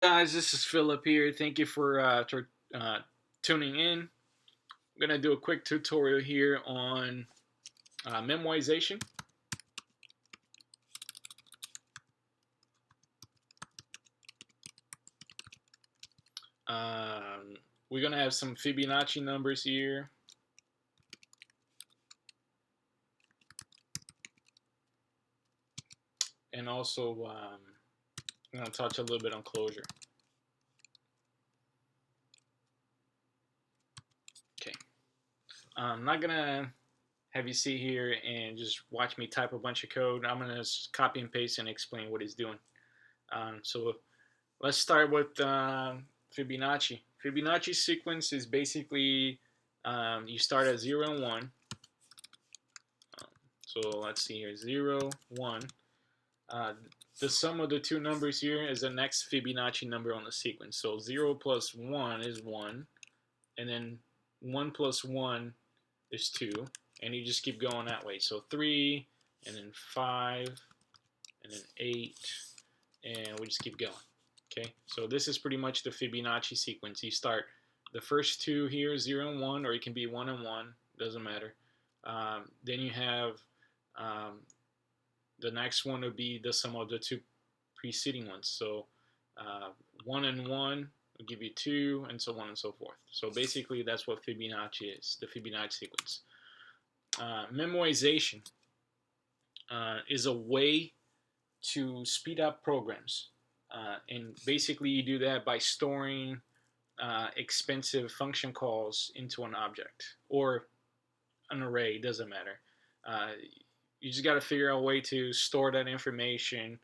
Guys, this is Philip here. Thank you for tuning in. I'm going to do a quick tutorial here on memoization. We're going to have some Fibonacci numbers here. And also, I'm going to touch a little bit on closure. Okay. I'm not going to have you see here and just watch me type a bunch of code. I'm going to copy and paste and explain what it's doing. So let's start with Fibonacci. Fibonacci sequence is basically you start at 0 and 1. So let's see here, 0, 1. The sum of the two numbers here is the next Fibonacci number on the sequence. So 0 plus 1 is 1, and then 1 plus 1 is 2, and you just keep going that way. So 3, and then 5, and then 8, and we just keep going. Okay, so this is pretty much the Fibonacci sequence. You start the first two here, 0 and 1, or it can be 1 and 1, doesn't matter. Then you have the next one would be the sum of the two preceding ones. So 1 and 1 will give you 2, and so on and so forth. So basically, that's what Fibonacci is, the Fibonacci sequence. Memoization is a way to speed up programs. And basically, you do that by storing expensive function calls into an object or an array, doesn't matter. You just got to figure out a way to store that information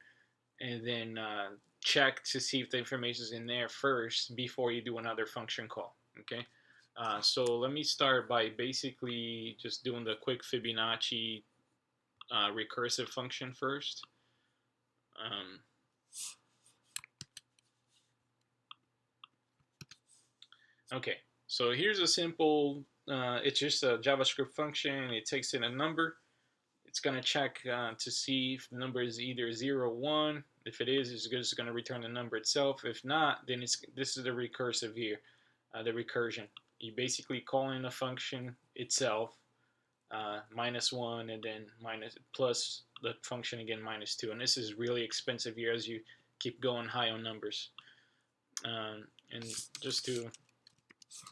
and then check to see if the information is in there first before you do another function call. Okay, so let me start by basically just doing the quick Fibonacci recursive function first. Okay, so here's a simple, it's just a JavaScript function. It takes in a number. It's going to check to see if the number is either 0 or 1. If it is, it's just going to return the number itself. If not, then this is the recursive here, the recursion. You basically call in the function itself, -1, and then plus the function again, -2. And this is really expensive here as you keep going high on numbers. And just to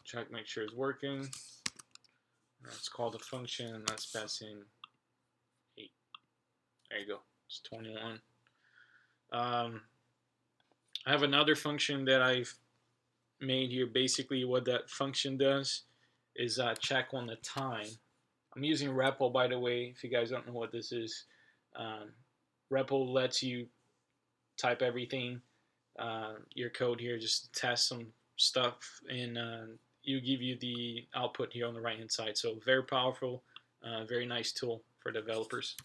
check, make sure it's working. Let's call the function, and let's pass in 8. There you go. It's 21. I have another function that I've made here. Basically, what that function does is check on the time. I'm using REPL, by the way, if you guys don't know what this is. REPL lets you type everything, your code here, just test some stuff, and you give you the output here on the right hand side. So very powerful, very nice tool for developers.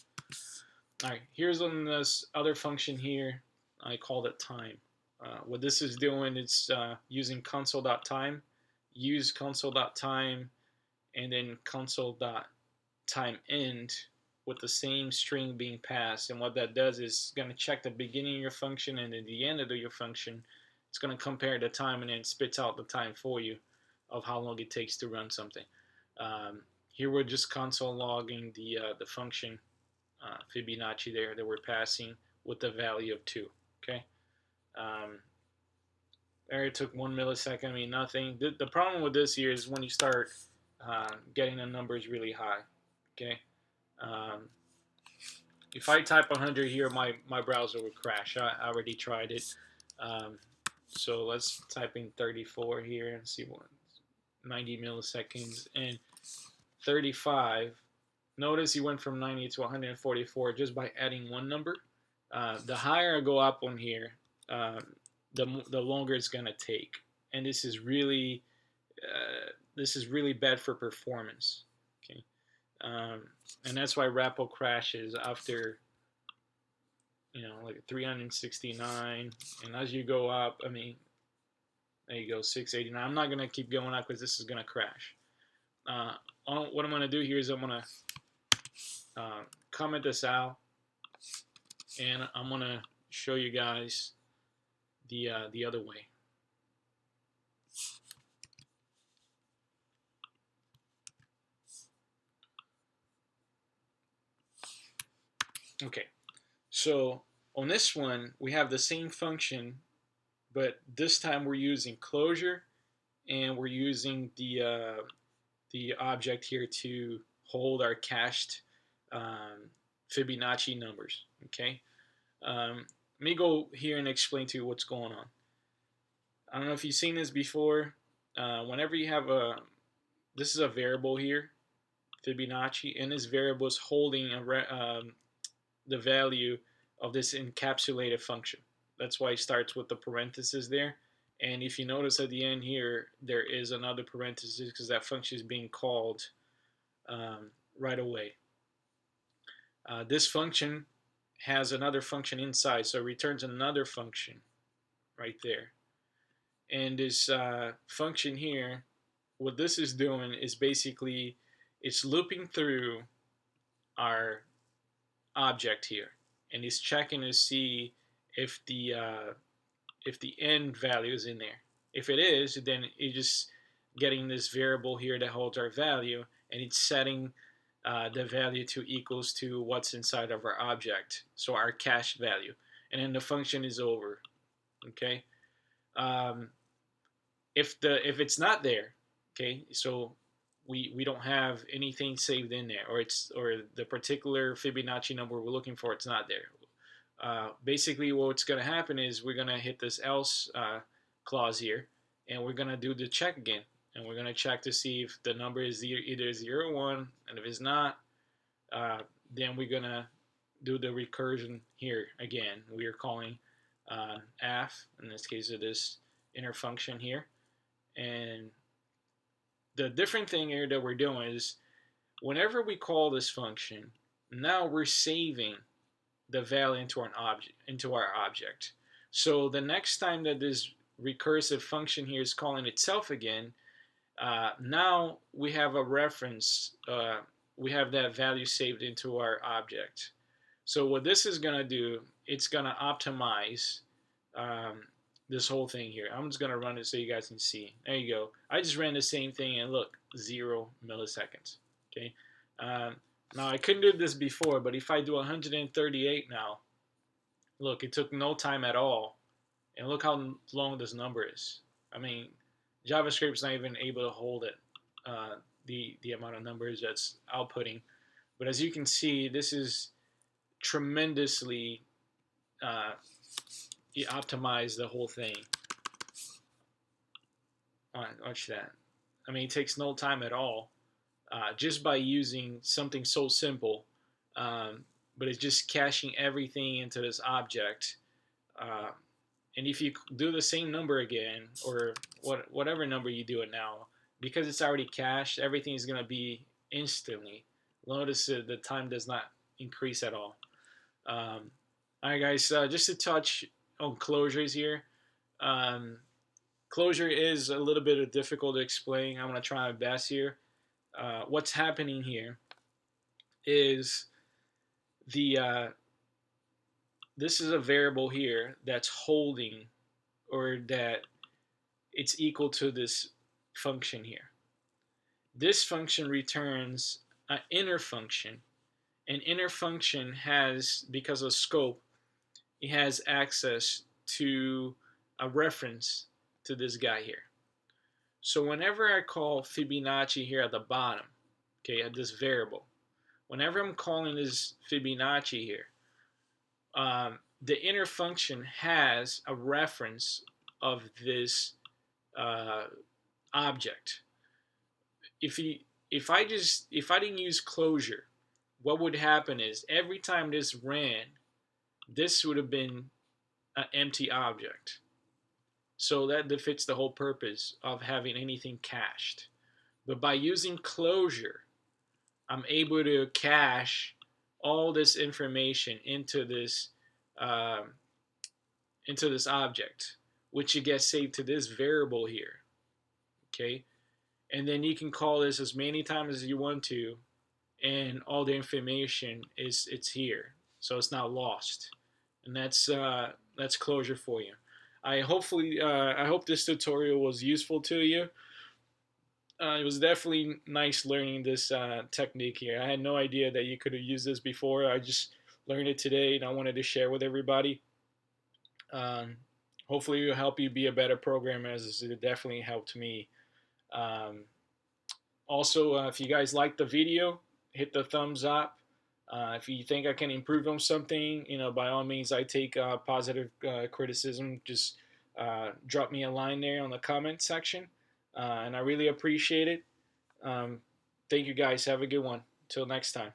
All right, here's on this other function here. I called it time. What this is doing, it's using console.time. Use console.time and then console.time end with the same string being passed. And what that does is going to check the beginning of your function and then the end of your function. It's going to compare the time and then spits out the time for you of how long it takes to run something. Here we're just console logging the function Fibonacci there that we're passing with the value of 2. Okay. There it took 1 millisecond. I mean, nothing. The problem with this here is when you start getting the numbers really high. Okay. If I type 100 here, my browser would crash. I already tried it. So let's type in 34 here and see what 90 milliseconds and 35. Notice you went from 90 to 144 just by adding one number. The higher I go up on here, the longer it's gonna take, and this is really bad for performance. Okay, and that's why REPL crashes after like 369, and as you go up, I mean, there you go, 689. I'm not gonna keep going up because this is gonna crash. What I'm gonna do here is I'm gonna comment this out, and I'm gonna show you guys the other way. Okay, so on this one we have the same function, but this time we're using closure, and we're using the object here to hold our cached Fibonacci numbers. Okay, let me go here and explain to you what's going on. I don't know if you've seen this before. Whenever you have this is a variable here, Fibonacci, and this variable is holding the value of this encapsulated function. That's why it starts with the parenthesis there. And if you notice at the end here, there is another parenthesis because that function is being called right away. This function has another function inside, so it returns another function right there. And this function here, what this is doing is basically it's looping through our object here, and it's checking to see if the end value is in there. If it is, then it's just getting this variable here that holds our value, and it's setting the value to equals to what's inside of our object, so our cached value, and then the function is over. Okay. If it's not there, okay, so we don't have anything saved in there, or the particular Fibonacci number we're looking for, it's not there. Basically, what's going to happen is we're going to hit this else clause here, and we're going to do the check again, and we're going to check to see if the number is either 0 or 1, and if it's not, then we're going to do the recursion here again. We are calling f, in this case of this inner function here. And the different thing here that we're doing is whenever we call this function, now we're saving the value into our object. So the next time that this recursive function here is calling itself again, now we have a reference. We have that value saved into our object. So what this is going to do, it's going to optimize this whole thing here. I'm just going to run it so you guys can see. There you go. I just ran the same thing, and look, 0 milliseconds. Okay. Now I couldn't do this before, but if I do 138 now, look, it took no time at all, and look how long this number is. I mean, JavaScript's not even able to hold it, the amount of numbers that's outputting. But as you can see, this is tremendously optimized the whole thing. Watch that. I mean, it takes no time at all, just by using something so simple. But it's just caching everything into this object. And if you do the same number again, or whatever number you do it now, because it's already cached, everything is going to be instantly. Notice that the time does not increase at all. All right, guys, just to touch on closures here. Closure is a little bit difficult to explain. I'm going to try my best here. What's happening here is this is a variable here that's holding, or that it's equal to this function here. This function returns an inner function. An inner function has, because of scope, it has access to a reference to this guy here. So whenever I call Fibonacci here at the bottom, okay, at this variable, whenever I'm calling this Fibonacci here, the inner function has a reference of this object. If I didn't use closure, what would happen is every time this ran, this would have been an empty object. So that defeats the whole purpose of having anything cached. But by using closure, I'm able to cache all this information into this object, which it gets saved to this variable here. Okay, and then you can call this as many times as you want to, and all the information it's here, so it's not lost. And that's closure for you. I hope this tutorial was useful to you. It was definitely nice learning this technique here. I had no idea that you could have used this before. I just learned it today, and I wanted to share with everybody. Um, Hopefully, it will help you be a better programmer, as it definitely helped me. Um, Also, if you guys like the video, hit the thumbs up. If you think I can improve on something, by all means, I take positive criticism. Just drop me a line there on the comment section, and I really appreciate it. Um, Thank you guys. Have a good one. Till next time.